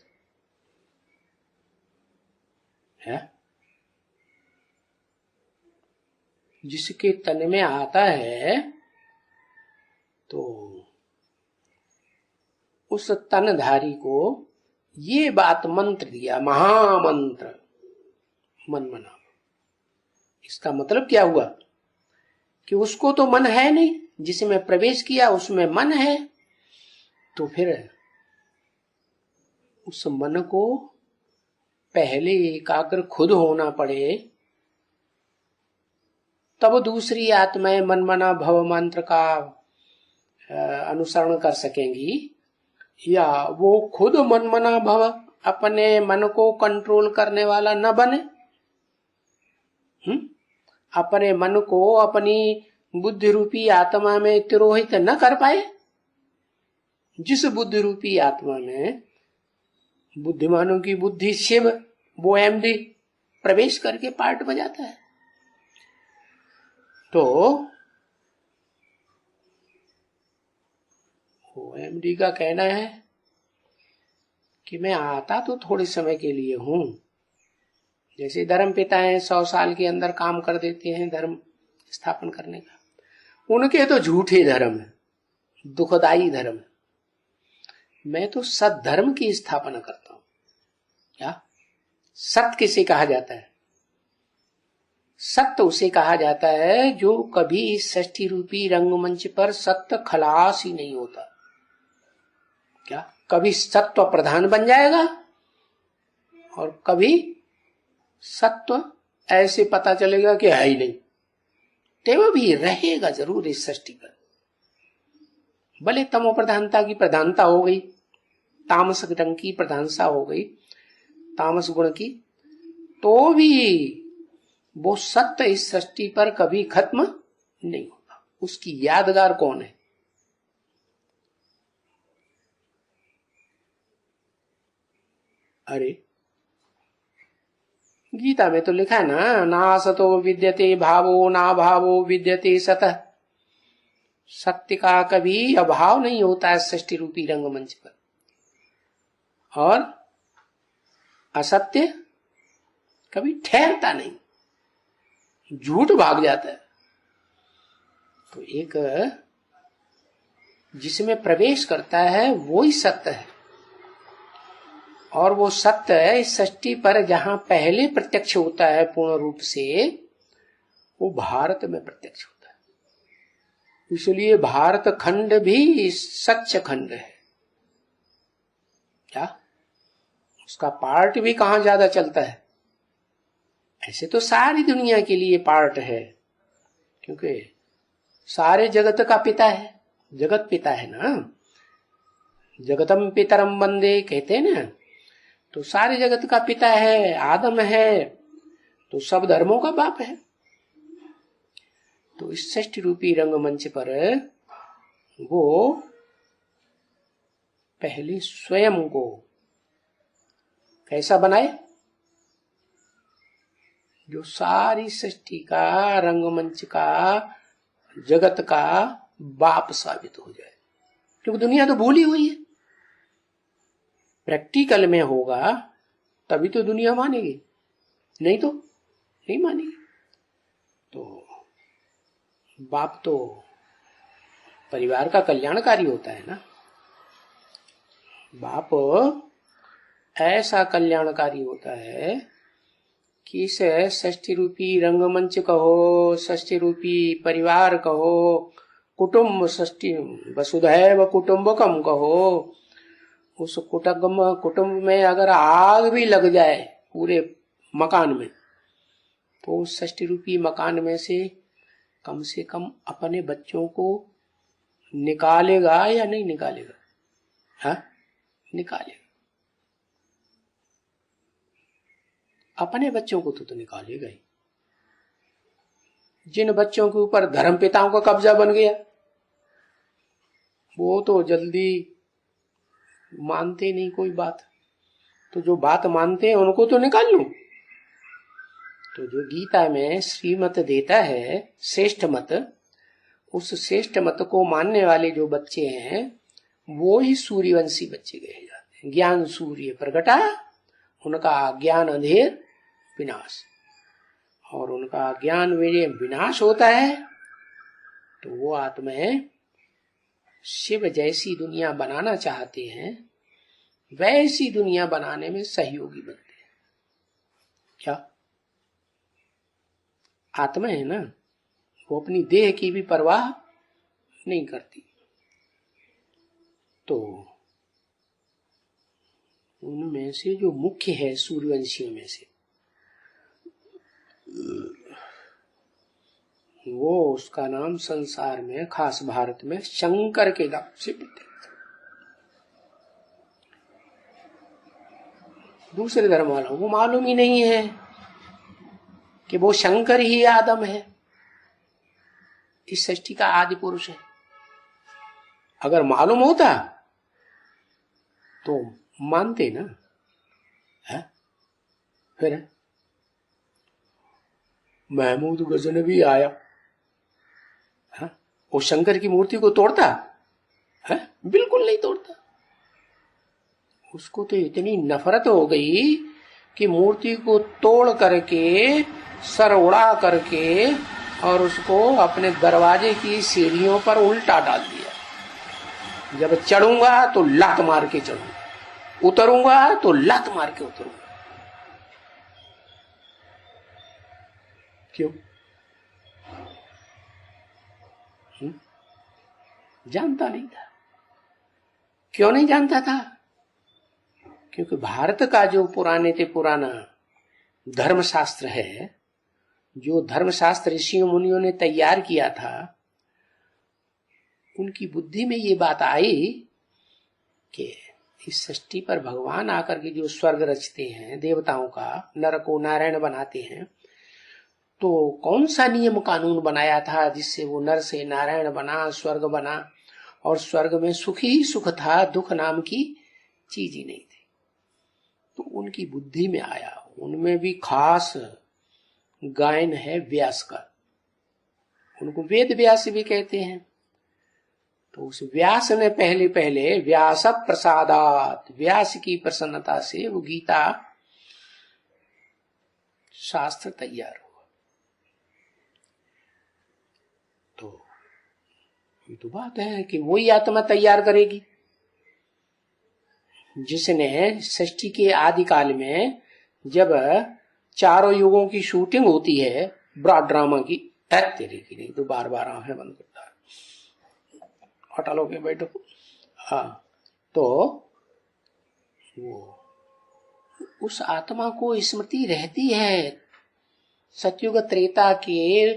है। जिसके तन में आता है तो उस तनधारी को ये बात मंत्र दिया, महामंत्र मन मना। इसका मतलब क्या हुआ कि उसको तो मन है नहीं, जिसमें प्रवेश किया उसमें मन है, तो फिर उस मन को पहले एकाग्र खुद होना पड़े, तब दूसरी आत्माएं मन मना भव मंत्र का अनुसरण कर सकेंगी, या वो खुद मन मना भव अपने मन को कंट्रोल करने वाला न बने, अपने मन को अपनी बुद्धि रूपी आत्मा में तिरोहित न कर पाए। जिस बुद्धि रूपी आत्मा में बुद्धिमानों की बुद्धि शिव, वो एमडी प्रवेश करके पार्ट बजाता है, तो वो एमडी का कहना है कि मैं आता तो थोड़े समय के लिए हूं। जैसे धर्म पिता है 100 साल के अंदर काम कर देते हैं धर्म स्थापन करने का, उनके तो झूठे धर्म है, दुखदाई धर्म है। मैं तो सद्धर्म की स्थापना करता हूं। क्या सत्य किसे कहा जाता है? सत्य उसे कहा जाता है जो कभी इस षष्ठी रूपी रंगमंच पर सत्य खलास ही नहीं होता। क्या कभी सत्व प्रधान बन जाएगा और कभी सत्व ऐसे पता चलेगा कि है ही नहीं, तो भी रहेगा जरूर इस सृष्टि पर। भले तमो प्रधानता की प्रधानता हो गई, तामस रंग की प्रधानता हो गई, तामस गुण की, तो भी वो सत्य इस सृष्टि पर कभी खत्म नहीं होगा। उसकी यादगार कौन है? अरे गीता में तो लिखा है ना, ना सतो विद्यते भावो ना भावो विद्यते सतः। सत्य का कभी अभाव नहीं होता है सृष्टि रूपी रंगमंच पर, और असत्य कभी ठहरता नहीं, झूठ भाग जाता है। तो एक जिसमें प्रवेश करता है वो ही सत्य है, और वो सत्य इस सृष्टि पर जहां पहले प्रत्यक्ष होता है पूर्ण रूप से, वो भारत में प्रत्यक्ष होता है। इसलिए भारत खंड भी सच्च खंड है। क्या उसका पार्ट भी कहां ज्यादा चलता है? ऐसे तो सारी दुनिया के लिए पार्ट है, क्योंकि सारे जगत का पिता है, जगत पिता है ना, जगतम पितरम वंदे कहते हैं ना, तो सारे जगत का पिता है, आदम है, तो सब धर्मों का बाप है। तो इस षष्ठी रूपी रंगमंच पर वो पहले स्वयं को कैसा बनाए, जो सारी सृष्टि का, रंगमंच का, जगत का बाप साबित हो जाए। क्योंकि दुनिया तो भूली हुई है, प्रैक्टिकल में होगा तभी तो दुनिया मानेगी, नहीं तो नहीं मानेगी। तो बाप तो परिवार का कल्याणकारी होता है ना, बाप ऐसा कल्याणकारी होता है कि इसे षष्ठी रूपी रंगमंच कहो, षष्ठी रूपी परिवार कहो, कुटुंब षष्ठी वसुधैव कुटुंबकम कहो, उस कुटुंब में अगर आग भी लग जाए पूरे मकान में, तो उस षष्ठी रूपी मकान में से कम अपने बच्चों को निकालेगा या नहीं निकालेगा? हाँ, निकालेगा। अपने बच्चों को तो निकालेगा ही। जिन बच्चों के ऊपर धर्म पिताओं का कब्जा बन गया, वो तो जल्दी मानते नहीं कोई बात, तो जो बात मानते हैं उनको तो निकाल लूं। तो जो गीता में श्रीमत देता है, श्रेष्ठ मत, उस श्रेष्ठ मत को मानने वाले जो बच्चे हैं वो ही सूर्यवंशी बच्चे कहे जाते हैं। ज्ञान सूर्य प्रगटा, उनका ज्ञान अंधेर विनाश। और उनका ज्ञान विनाश होता है, तो वो आत्माएं शिव जैसी दुनिया बनाना चाहते हैं, वैसी दुनिया बनाने में सहयोगी बनते हैं। क्या आत्मा है ना, वो अपनी देह की भी परवाह नहीं करती। तो उनमें से जो मुख्य है सूर्यवंशियों में से, वो उसका नाम संसार में खास भारत में शंकर के नाम से प्रसिद्ध। दूसरे धर्म वालों को मालूम ही नहीं है कि वो शंकर ही आदम है, इस सृष्टि का आदि पुरुष है। अगर मालूम होता तो मानते ना है। फिर महमूद गजनवी आया, है? वो शंकर की मूर्ति को तोड़ता है? बिल्कुल नहीं तोड़ता। उसको तो इतनी नफरत हो गई कि मूर्ति को तोड़ करके, सर उड़ा करके, और उसको अपने दरवाजे की सीढ़ियों पर उल्टा डाल दिया। जब चढ़ूंगा तो लात मार के चढ़ूंगा, उतरूंगा तो लात मार के उतरूंगा। क्यों? जानता नहीं था। क्यों नहीं जानता था? क्योंकि भारत का जो पुराने से पुराना धर्मशास्त्र है, जो धर्मशास्त्र ऋषियों मुनियों ने तैयार किया था, उनकी बुद्धि में ये बात आई कि इस सृष्टि पर भगवान आकर के जो स्वर्ग रचते हैं, देवताओं का, नर को नारायण बनाते हैं, तो कौन सा नियम कानून बनाया था जिससे वो नर से नारायण बना, स्वर्ग बना, और स्वर्ग में सुख ही सुख था, दुख नाम की चीज ही नहीं थी। तो उनकी बुद्धि में आया। उनमें भी खास गायन है व्यास का, उनको वेद व्यास भी कहते हैं। तो उस व्यास ने पहले व्यास प्रसादात, व्यास की प्रसन्नता से वो गीता शास्त्र तैयार हुआ। तो ये तो बात है कि वही आत्मा तैयार करेगी जिसने सृष्टि के आदि काल में, जब चारों युगों की शूटिंग होती है ब्रॉड ड्रामा की, तेरे की नहीं तो बार बार आंखें बंद करता है, हटा लो के बैठो। हाँ, तो वो उस आत्मा को स्मृति रहती है। सतयुग त्रेता के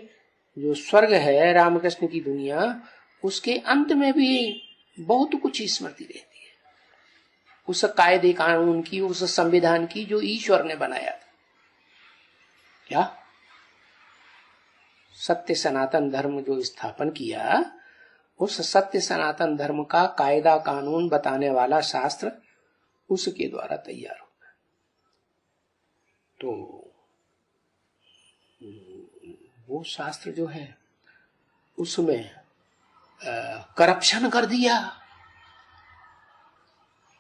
जो स्वर्ग है, रामकृष्ण की दुनिया, उसके अंत में भी बहुत कुछ स्मृति रहती है, उस कायदे कानून की, उस संविधान की जो ईश्वर ने बनाया था। क्या सत्य सनातन धर्म जो स्थापन किया, उस सत्य सनातन धर्म का कायदा कानून बताने वाला शास्त्र उसके द्वारा तैयार होगा। तो वो शास्त्र जो है उसमें करप्शन कर दिया।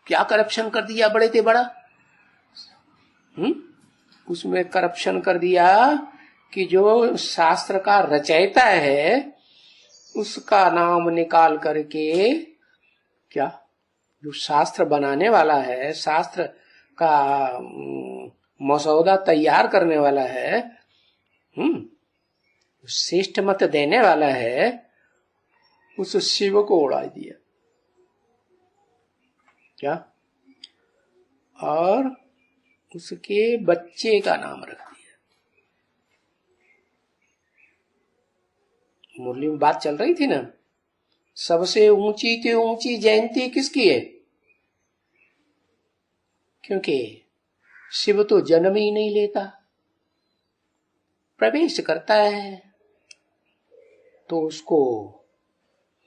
क्या करप्शन कर दिया? बड़े थे बड़ा, उसमें करप्शन कर दिया कि जो शास्त्र का रचयिता है उसका नाम निकाल करके, क्या जो शास्त्र बनाने वाला है, शास्त्र का मसौदा तैयार करने वाला है, श्रेष्ठ मत देने वाला है, उस शिव को उड़ा दिया। क्या? और उसके बच्चे का नाम रख दिया। मुरली में बात चल रही थी ना, सबसे ऊंची से ऊंची जयंती किसकी है? क्योंकि शिव तो जन्म ही नहीं लेता, प्रवेश करता है, तो उसको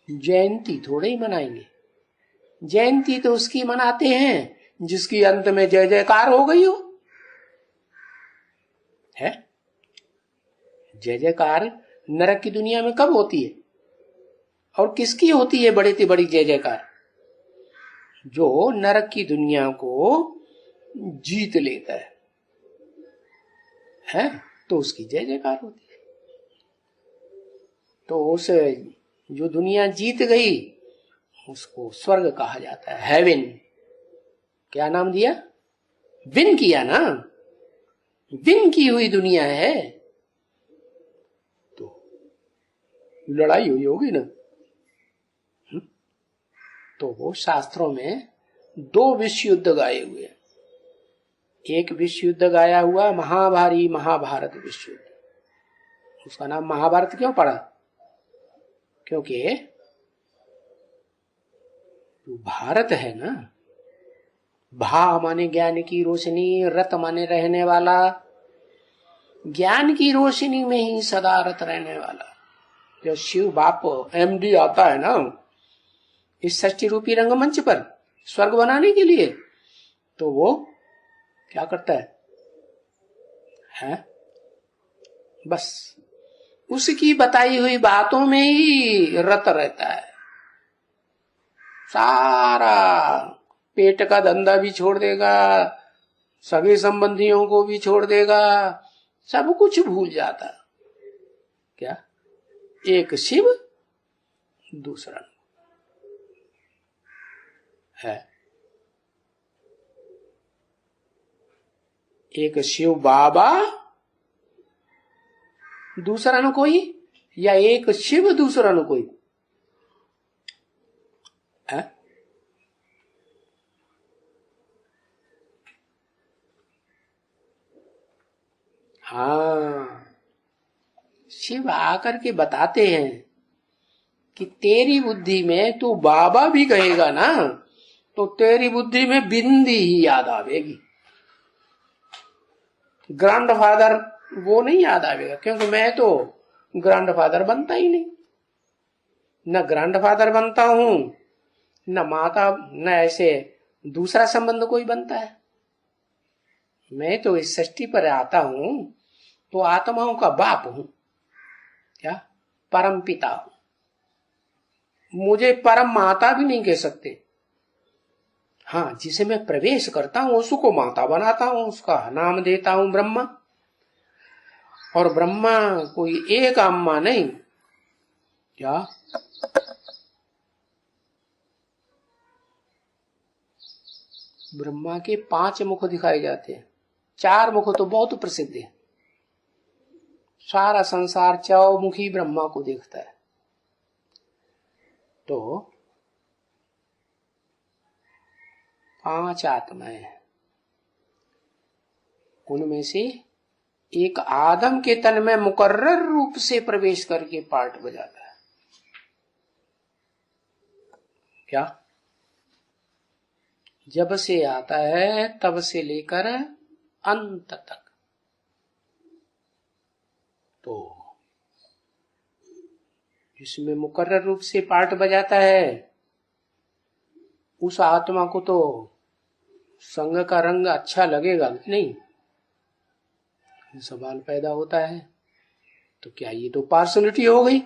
जयंती थोड़े ही मनाएंगे। जयंती तो उसकी मनाते हैं जिसकी अंत में जय जयकार हो गई हो। है जय जयकार नरक की दुनिया में कब होती है और किसकी होती है? बड़े से बड़ी जय जयकार जो नरक की दुनिया को जीत लेता है। तो उसकी जय जयकार होती है। तो उस जो दुनिया जीत गई उसको स्वर्ग कहा जाता है, हेवन। क्या नाम दिया? विन किया ना, विन की हुई दुनिया है। तो लड़ाई हुई होगी ना। तो वो शास्त्रों में 2 विश्व युद्ध गाए हुए। एक विश्व युद्ध गाया हुआ महाभारी महाभारत विश्व युद्ध। उसका नाम महाभारत क्यों पड़ा? क्योंकि जो भारत है ना, भा माने ज्ञान की रोशनी, रत माने रहने वाला, ज्ञान की रोशनी में ही सदा रत रहने वाला। जो शिव बाप MD आता है ना इस षष्ठी रूपी रंगमंच पर स्वर्ग बनाने के लिए, तो वो क्या करता है? बस उसकी बताई हुई बातों में ही रत रहता है। सारा पेट का धंधा भी छोड़ देगा, सगे संबंधियों को भी छोड़ देगा, सब कुछ भूल जाता। क्या? एक शिव दूसरा है। एक शिव बाबा दूसरा न कोई, या एक शिव दूसरा न कोई है? हाँ, शिव आकर के बताते हैं कि तेरी बुद्धि में तू बाबा भी कहेगा ना तो तेरी बुद्धि में बिंदी ही याद आवेगी, ग्रैंडफादर वो नहीं याद आवेगा। क्योंकि मैं तो ग्रैंडफादर बनता ही नहीं, न ग्रैंडफादर बनता हूं, न माता, न ऐसे दूसरा संबंध कोई बनता है। मैं तो इस सृष्टि पर आता हूं तो आत्माओं का बाप हूं, क्या? परम पिता हूं। मुझे परम माता भी नहीं कह सकते। हाँ, जिसे मैं प्रवेश करता हूं उसको माता बनाता हूं, उसका नाम देता हूं ब्रह्मा। और ब्रह्मा कोई एक अम्मा नहीं, क्या? ब्रह्मा के 5 मुख दिखाए जाते हैं। 4 मुख तो बहुत प्रसिद्ध है। सारा संसार चौमुखी ब्रह्मा को देखता है। तो 5 आत्माएं हैं, उनमें से एक आदम के तन में मुकर्रर रूप से प्रवेश करके पार्ट बजाता है। क्या? जब से आता है तब से लेकर अंत तक। तो जिसमें मुकर्रर रूप से पार्ट बजाता है उस आत्मा को तो संग का रंग अच्छा लगेगा नहीं। सवाल पैदा होता है, तो क्या ये तो पार्शलिटी हो गई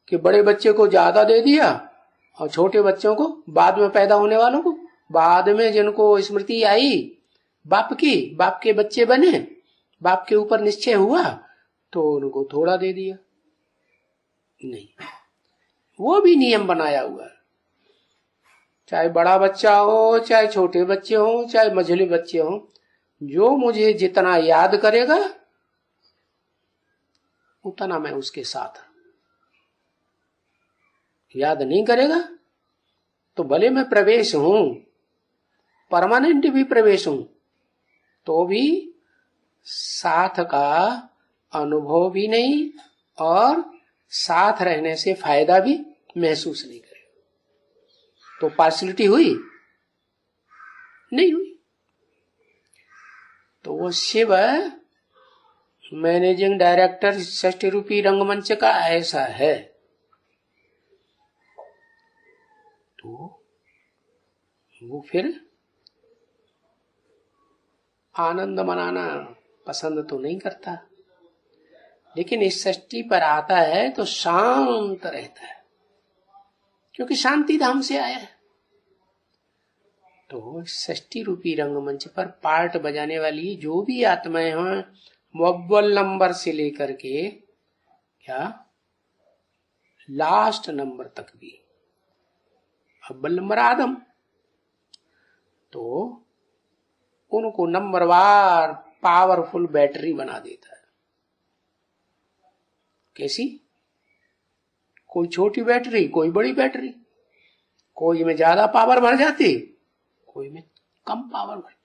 कि बड़े बच्चे को ज्यादा दे दिया और छोटे बच्चों को, बाद में पैदा होने वालों को, बाद में जिनको स्मृति आई बाप की, बाप के बच्चे बने, बाप के ऊपर निश्चय हुआ, तो उनको थोड़ा दे दिया? नहीं, वो भी नियम बनाया हुआ है। चाहे बड़ा बच्चा हो, चाहे छोटे बच्चे हो, चाहे मझले बच्चे हो, जो मुझे जितना याद करेगा उतना मैं उसके साथ। याद नहीं करेगा तो भले मैं प्रवेश हूं, परमानेंट भी प्रवेश हूं, तो भी साथ का अनुभव भी नहीं और साथ रहने से फायदा भी महसूस नहीं करेगा। तो पार्शलिटी हुई? नहीं हुई। तो वो शिव मैनेजिंग डायरेक्टर षष्ठी रूपी रंगमंच का ऐसा है। तो वो फिर आनंद मनाना पसंद तो नहीं करता, लेकिन इस षष्ठी पर आता है तो शांत रहता है, क्योंकि शांति धाम से आया है। तो षष्ठी रूपी रंगमंच पर पार्ट बजाने वाली जो भी आत्माएं हैं अव्वल नंबर से लेकर के क्या लास्ट नंबर तक भी। अव्वल नंबर आदम, तो उनको नंबरवार पावरफुल बैटरी बना देता है। कैसी? कोई छोटी बैटरी, कोई बड़ी बैटरी, कोई में ज्यादा पावर भर जाती, कोई में कम पावर भरती।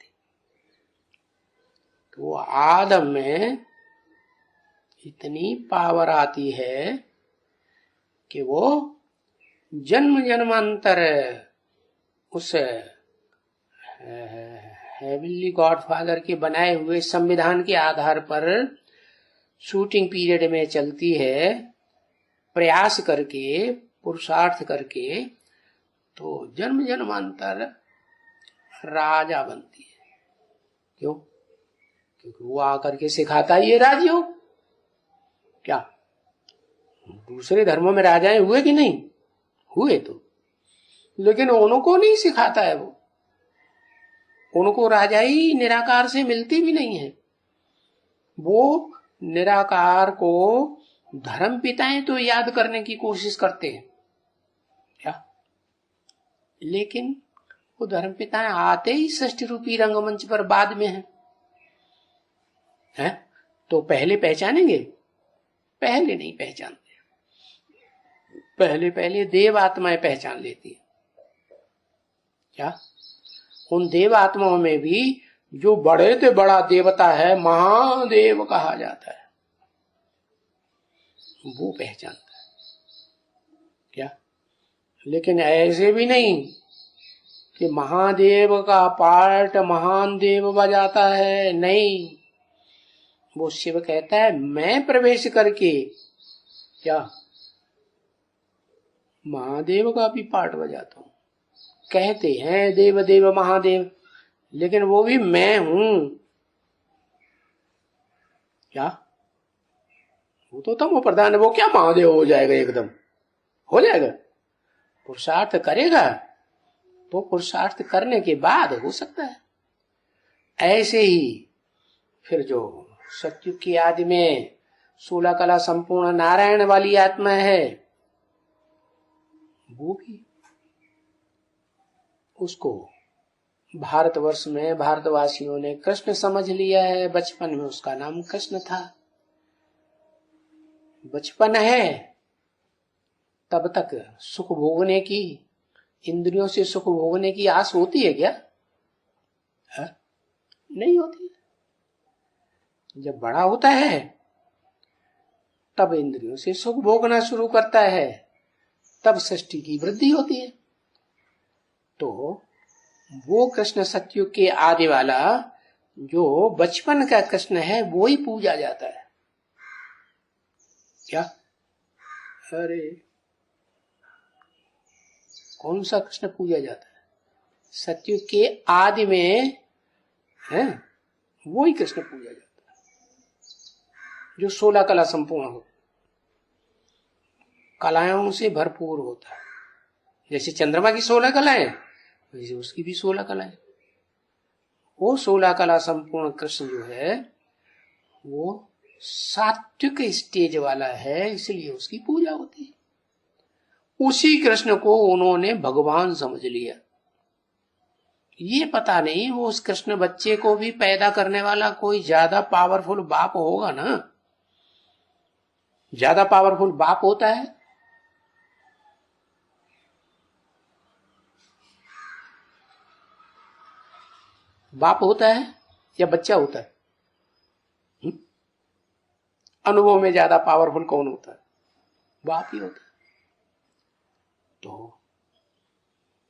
तो आदम में इतनी पावर आती है कि वो जन्म जन्मांतर उस हेवनली गॉडफादर के बनाए हुए संविधान के आधार पर शूटिंग पीरियड में चलती है, प्रयास करके, पुरुषार्थ करके, तो जन्म जन्मांतर राजा बनती है। क्यों? क्योंकि वो आकर के सिखाता ही है राजयोग। क्या दूसरे धर्मों में राजाएं हुए कि नहीं हुए? तो लेकिन उनको नहीं सिखाता है वो, उनको राजाई निराकार से मिलती भी नहीं है। वो निराकार को धर्म पिताएं तो याद करने की कोशिश करते हैं क्या, लेकिन वो धर्म पिताएं आते ही षष्ठी रूपी रंगमंच पर बाद में है? तो पहले पहचानेंगे? पहले नहीं पहचानते। पहले देव आत्माएं पहचान लेती है। क्या उन देव आत्माओं में भी जो बड़े से बड़ा देवता है, महादेव कहा जाता है, वो पहचानता है। क्या? लेकिन ऐसे भी नहीं कि महादेव का पार्ट महान देव बजाता है, नहीं। वो शिव कहता है मैं प्रवेश करके क्या महादेव का भी पार्ट बजाता हूं। कहते हैं देव देव महादेव, लेकिन वो भी मैं हूं। क्या? वो तो तमो प्रधान है, वो क्या महादेव हो जाएगा? एकदम हो जाएगा? पुरुषार्थ करेगा तो पुरुषार्थ करने के बाद हो सकता है। ऐसे ही फिर जो सत्युग की आदि में 16 कला संपूर्ण नारायण वाली आत्मा है, वो भी उसको भारतवर्ष में भारतवासियों ने कृष्ण समझ लिया है। बचपन में उसका नाम कृष्ण था। बचपन है तब तक सुख भोगने की, इंद्रियों से सुख भोगने की आस होती है क्या? है? नहीं होती। जब बड़ा होता है तब इंद्रियों से सुख भोगना शुरू करता है, तब सृष्टि की वृद्धि होती है। तो वो कृष्ण सत्युग के आदि वाला जो बचपन का कृष्ण है, वो ही पूजा जाता है। क्या? अरे कौन सा कृष्ण पूजा जाता है? सत्युग के आदि में है, वो ही कृष्ण पूजा जाता है जो 16 कला संपूर्ण हो, कलाओं से भरपूर होता है। जैसे चंद्रमा की 16 कलाएं, वैसे उसकी भी 16 कलाएं। वो 16 कला संपूर्ण कृष्ण जो है वो सात्विक स्टेज वाला है, इसलिए उसकी पूजा होती है। उसी कृष्ण को उन्होंने भगवान समझ लिया। ये पता नहीं वो उस कृष्ण बच्चे को भी पैदा करने वाला कोई ज्यादा पावरफुल बाप होगा ना। ज्यादा पावरफुल बाप होता है, बाप होता है या बच्चा होता है? अनुभव में ज्यादा पावरफुल कौन होता है? बाप ही होता है। तो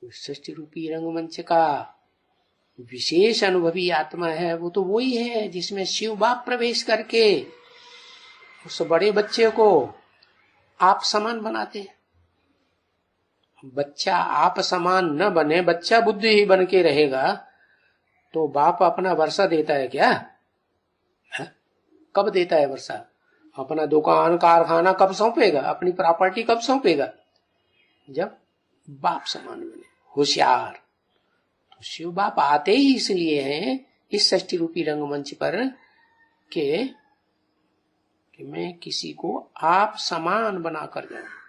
सृष्टि रूपी रंगमंच का विशेष अनुभवी आत्मा है, वो तो वही है जिसमें शिव बाप प्रवेश करके उस बड़े बच्चे को आप समान बनाते हैं। बच्चा आप समान न बने, बच्चा बुद्धि ही बन के रहेगा, तो बाप अपना वर्षा देता है क्या? है? कब देता है वर्षा? अपना दुकान कारखाना कब सौंपेगा? अपनी प्रॉपर्टी कब सौंपेगा? जब बाप समान बने, होशियार। तो शिव बाप आते ही इसलिए हैं इस षष्ठी रूपी रंगमंच पर के कि मैं किसी को आप समान बनाकर जाऊं।